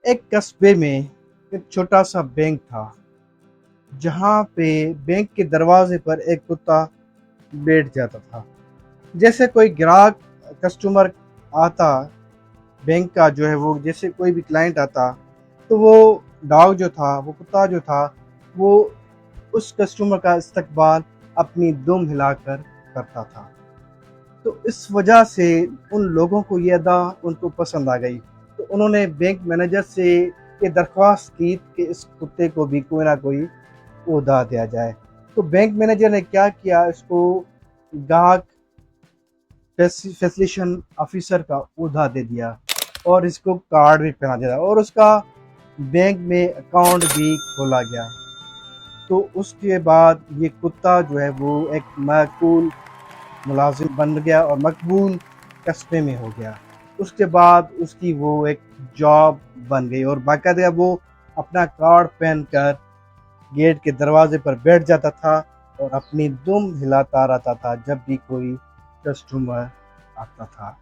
ایک قصبے میں ایک چھوٹا سا بینک تھا، جہاں پہ بینک کے دروازے پر ایک کتا بیٹھ جاتا تھا۔ جیسے کوئی گراہک کسٹمر آتا، بینک کا جو ہے وہ جیسے کوئی بھی کلائنٹ آتا، تو وہ ڈاگ جو تھا، وہ کتا جو تھا، وہ اس کسٹمر کا استقبال اپنی دم ہلا کر کرتا تھا۔ تو اس وجہ سے ان لوگوں کو یہ ادا ان کو پسند آ گئی، تو انہوں نے بینک مینیجر سے یہ درخواست کی کہ اس کتے کو بھی کوئی نہ کوئی عہدہ دیا جائے۔ تو بینک مینیجر نے کیا کیا، اس کو گاہک فیسیلیٹیشن آفیسر کا عہدہ دے دیا، اور اس کو کارڈ بھی پہنا دیا، اور اس کا بینک میں اکاؤنٹ بھی کھولا گیا۔ تو اس کے بعد یہ کتا جو ہے وہ ایک معقول ملازم بن گیا اور مقبول قصبے میں ہو گیا۔ اس کے بعد اس کی وہ ایک جاب بن گئی، اور باقاعدہ وہ اپنا کارڈ پہن کر گیٹ کے دروازے پر بیٹھ جاتا تھا اور اپنی دم ہلاتا رہتا تھا جب بھی کوئی کسٹمر آتا تھا۔